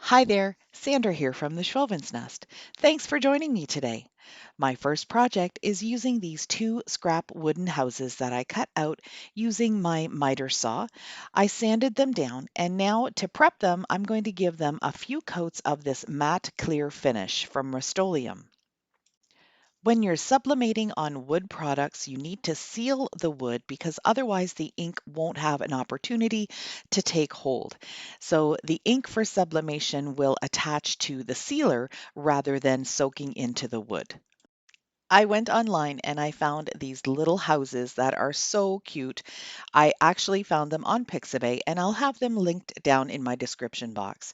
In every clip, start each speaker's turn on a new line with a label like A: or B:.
A: Hi there, Sandra here from the Schwelven's Nest. Thanks for joining me today. My first project is using these two scrap wooden houses that I cut out using my miter saw. I sanded them down, and now to prep them, I'm going to give them a few coats of this matte clear finish from Rust-Oleum. When you're sublimating on wood products, you need to seal the wood because otherwise the ink won't have an opportunity to take hold. So the ink for sublimation will attach to the sealer rather than soaking into the wood. I went online and I found these little houses that are so cute. I actually found them on Pixabay and I'll have them linked down in my description box.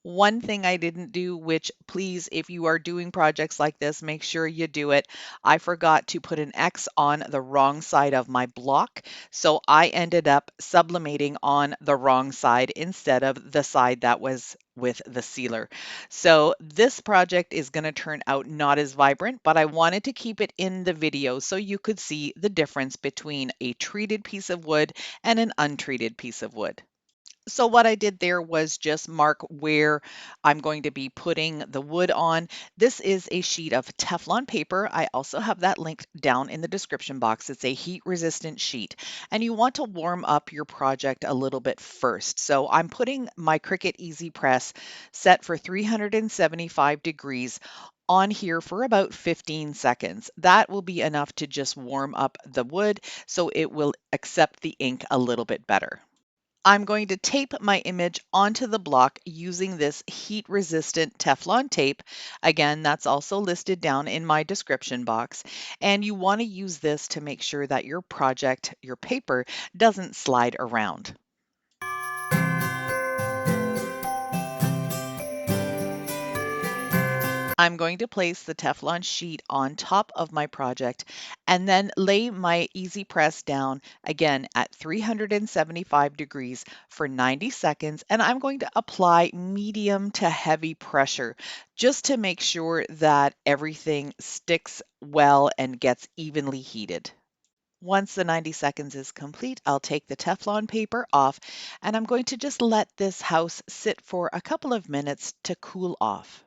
A: One thing I didn't do, which please, if you are doing projects like this, make sure you do it. I forgot to put an X on the wrong side of my block. So I ended up sublimating on the wrong side instead of the side that was with the sealer. So this project is going to turn out not as vibrant, but I wanted to keep it in the video so you could see the difference between a treated piece of wood and an untreated piece of wood. So what I did there was just mark where I'm going to be putting the wood on. This is a sheet of Teflon paper. I also have that linked down in the description box. It's a heat resistant sheet and you want to warm up your project a little bit first. So I'm putting my Cricut Easy Press set for 375 degrees on here for about 15 seconds. That will be enough to just warm up the wood so it will accept the ink a little bit better. I'm going to tape my image onto the block using this heat resistant Teflon tape. Again, that's also listed down in my description box. And you want to use this to make sure that your project, your paper, doesn't slide around. I'm going to place the Teflon sheet on top of my project and then lay my Easy Press down again at 375 degrees for 90 seconds. And I'm going to apply medium to heavy pressure just to make sure that everything sticks well and gets evenly heated. Once the 90 seconds is complete, I'll take the Teflon paper off and I'm going to just let this house sit for a couple of minutes to cool off.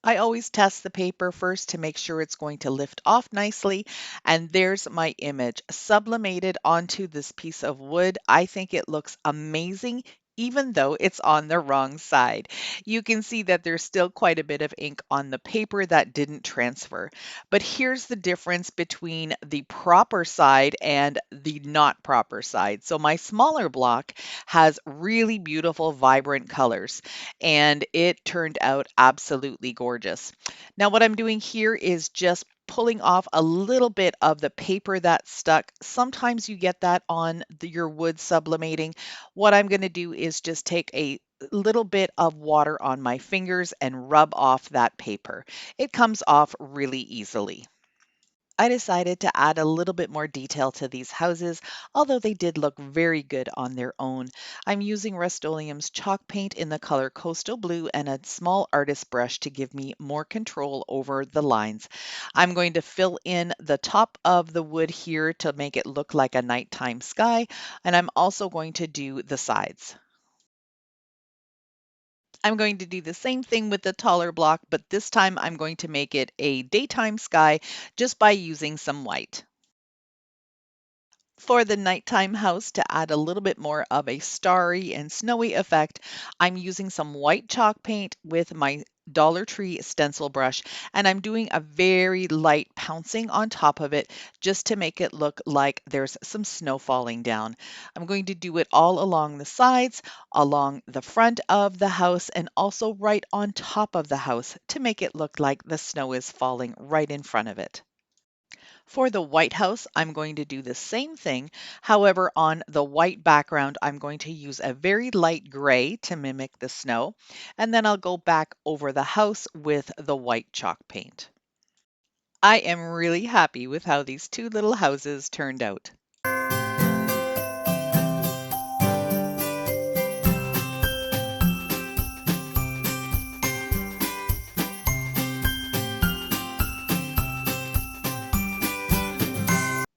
A: I always test the paper first to make sure it's going to lift off nicely. And there's my image sublimated onto this piece of wood. I think it looks amazing, even though it's on the wrong side. You can see that there's still quite a bit of ink on the paper that didn't transfer. But here's the difference between the proper side and the not proper side. So my smaller block has really beautiful, vibrant colors and it turned out absolutely gorgeous. Now, what I'm doing here is just pulling off a little bit of the paper that stuck. Sometimes you get that on your wood sublimating. What I'm going to do is just take a little bit of water on my fingers and rub off that paper. It comes off really easily. I decided to add a little bit more detail to these houses, although they did look very good on their own. I'm using Rust-Oleum's chalk paint in the color Coastal Blue and a small artist brush to give me more control over the lines. I'm going to fill in the top of the wood here to make it look like a nighttime sky, and I'm also going to do the sides. I'm going to do the same thing with the taller block, but this time I'm going to make it a daytime sky just by using some white. For the nighttime house, to add a little bit more of a starry and snowy effect, I'm using some white chalk paint with my Dollar Tree stencil brush, and I'm doing a very light pouncing on top of it just to make it look like there's some snow falling down. I'm going to do it all along the sides, along the front of the house, and also right on top of the house to make it look like the snow is falling right in front of it. For the White House, I'm going to do the same thing. However, on the white background, I'm going to use a very light gray to mimic the snow. And then I'll go back over the house with the white chalk paint. I am really happy with how these two little houses turned out.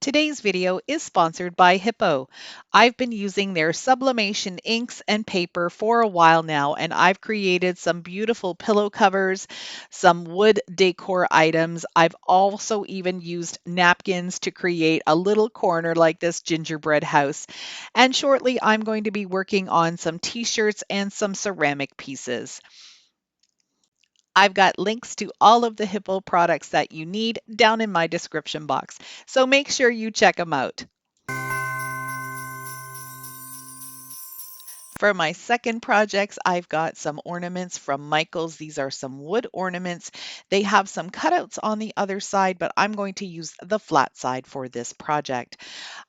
A: To Today's video is sponsored by Hiipoo. I've been using their sublimation inks and paper for a while now, and I've created some beautiful pillow covers, some wood decor items. I've also even used napkins to create a little corner like this gingerbread house. And shortly, I'm going to be working on some t-shirts and some ceramic pieces. I've got links to all of the Hiipoo products that you need down in my description box, so make sure you check them out. For my second projects, I've got some ornaments from Michaels. These are some wood ornaments. They have some cutouts on the other side, but I'm going to use the flat side for this project.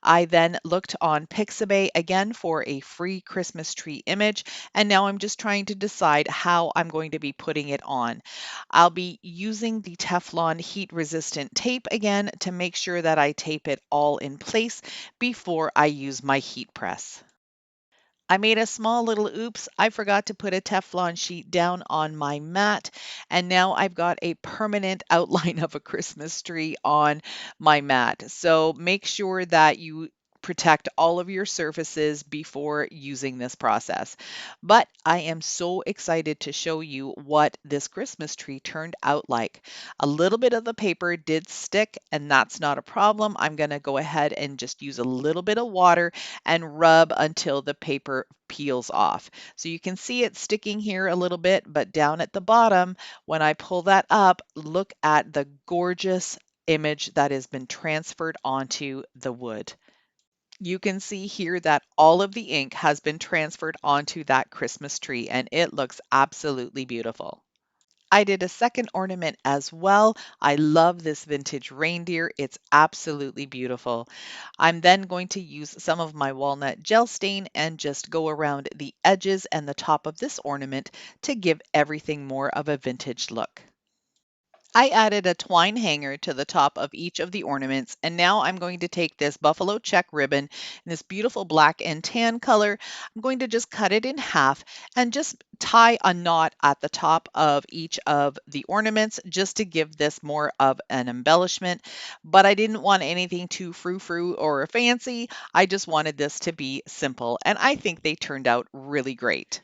A: I then looked on Pixabay again for a free Christmas tree image, and now I'm just trying to decide how I'm going to be putting it on. I'll be using the Teflon heat resistant tape again to make sure that I tape it all in place before I use my heat press. I made a small little oops. I forgot to put a Teflon sheet down on my mat, and now I've got a permanent outline of a Christmas tree on my mat. So make sure that you protect all of your surfaces before using this process. But I am so excited to show you what this Christmas tree turned out like. A little bit of the paper did stick, and that's not a problem. I'm going to go ahead and just use a little bit of water and rub until the paper peels off. So you can see it sticking here a little bit, but down at the bottom, when I pull that up, look at the gorgeous image that has been transferred onto the wood. You can see here that all of the ink has been transferred onto that Christmas tree, and it looks absolutely beautiful. I did a second ornament as well. I love this vintage reindeer. It's absolutely beautiful. I'm then going to use some of my walnut gel stain and just go around the edges and the top of this ornament to give everything more of a vintage look. I added a twine hanger to the top of each of the ornaments, and now I'm going to take this buffalo check ribbon in this beautiful black and tan color. I'm going to just cut it in half and just tie a knot at the top of each of the ornaments just to give this more of an embellishment. But I didn't want anything too frou-frou or fancy. I just wanted this to be simple, and I think they turned out really great.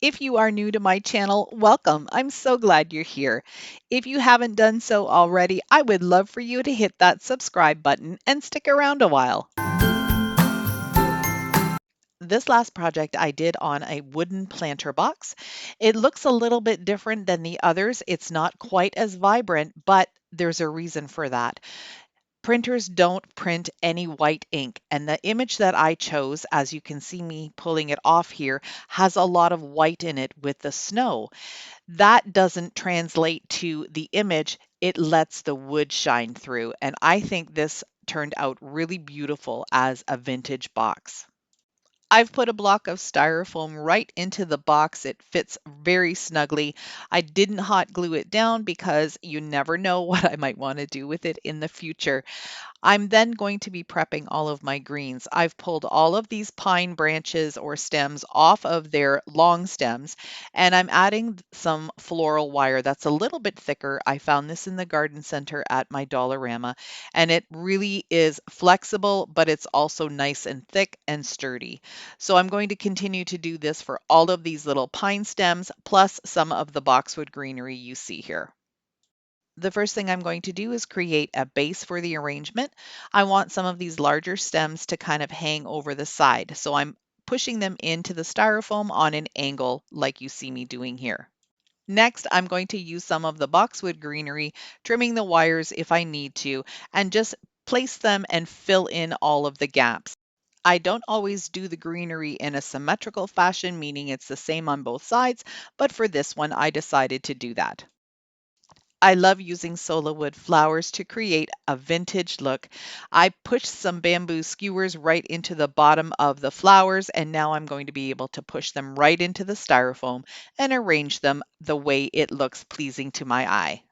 A: If you are new to my channel, welcome. I'm so glad you're here. If you haven't done so already, I would love for you to hit that subscribe button and stick around a while. This last project I did on a wooden planter box. It looks a little bit different than the others. It's not quite as vibrant, but there's a reason for that. Printers don't print any white ink, and the image that I chose, as you can see me pulling it off here, has a lot of white in it with the snow. That doesn't translate to the image, it lets the wood shine through, and I think this turned out really beautiful as a vintage box. I've put a block of styrofoam right into the box. It fits very snugly. I didn't hot glue it down because you never know what I might want to do with it in the future. I'm then going to be prepping all of my greens. I've pulled all of these pine branches or stems off of their long stems, and I'm adding some floral wire that's a little bit thicker. I found this in the garden center at my Dollarama, and it really is flexible, but it's also nice and thick and sturdy. So I'm going to continue to do this for all of these little pine stems, plus some of the boxwood greenery you see here. The first thing I'm going to do is create a base for the arrangement. I want some of these larger stems to kind of hang over the side, so I'm pushing them into the styrofoam on an angle like you see me doing here. Next, I'm going to use some of the boxwood greenery, trimming the wires if I need to, and just place them and fill in all of the gaps. I don't always do the greenery in a symmetrical fashion, meaning it's the same on both sides, but for this one, I decided to do that. I love using solo wood flowers to create a vintage look. I pushed some bamboo skewers right into the bottom of the flowers, and now I'm going to be able to push them right into the styrofoam and arrange them the way it looks pleasing to my eye.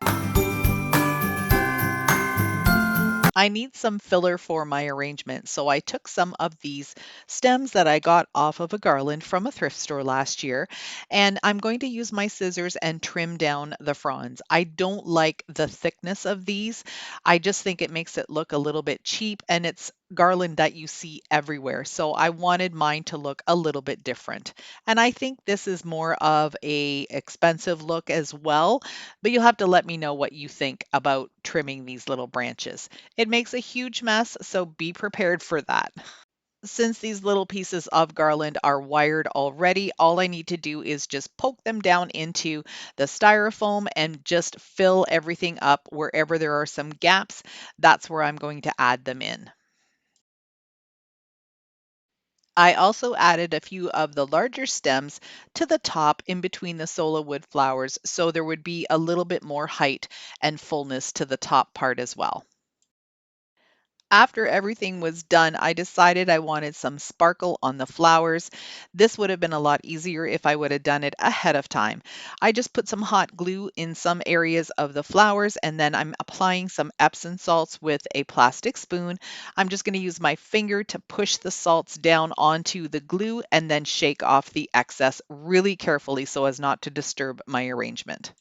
A: I need some filler for my arrangement, so I took some of these stems that I got off of a garland from a thrift store last year, and I'm going to use my scissors and trim down the fronds. I don't like the thickness of these. I just think it makes it look a little bit cheap, and it's garland that you see everywhere. So I wanted mine to look a little bit different. And I think this is more of a expensive look as well, but you'll have to let me know what you think about trimming these little branches. It makes a huge mess, so be prepared for that. Since these little pieces of garland are wired already, all I need to do is just poke them down into the styrofoam and just fill everything up wherever there are some gaps. That's where I'm going to add them in. I also added a few of the larger stems to the top in between the solo wood flowers, so there would be a little bit more height and fullness to the top part as well. After everything was done, I decided I wanted some sparkle on the flowers. This would have been a lot easier if I would have done it ahead of time. I just put some hot glue in some areas of the flowers, and then I'm applying some Epsom salts with a plastic spoon. I'm just going to use my finger to push the salts down onto the glue and then shake off the excess really carefully so as not to disturb my arrangement.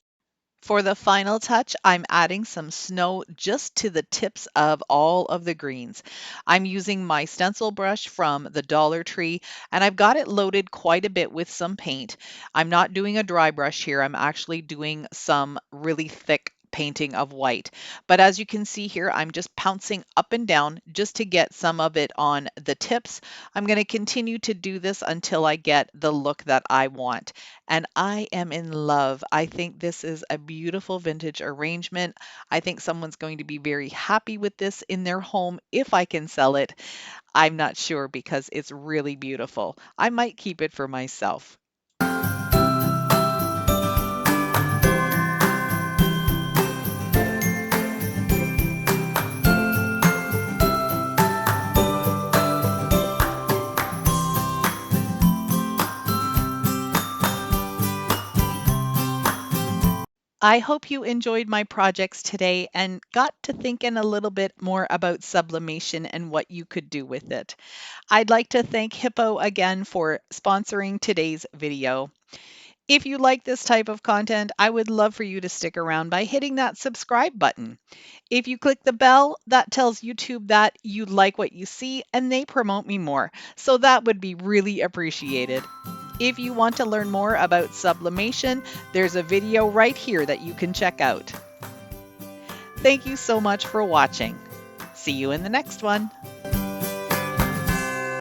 A: For the final touch, I'm adding some snow just to the tips of all of the greens. I'm using my stencil brush from the Dollar Tree, and I've got it loaded quite a bit with some paint. I'm not doing a dry brush here. I'm actually doing some really thick painting of white. But as you can see here, I'm just pouncing up and down just to get some of it on the tips. I'm going to continue to do this until I get the look that I want. And I am in love. I think this is a beautiful vintage arrangement. I think someone's going to be very happy with this in their home if I can sell it. I'm not sure because it's really beautiful. I might keep it for myself. I hope you enjoyed my projects today and got to thinking a little bit more about sublimation and what you could do with it. I'd like to thank Hiipoo again for sponsoring today's video. If you like this type of content, I would love for you to stick around by hitting that subscribe button. If you click the bell, that tells YouTube that you like what you see and they promote me more. So that would be really appreciated. If you want to learn more about sublimation, there's a video right here that you can check out. Thank you so much for watching. See you in the next one.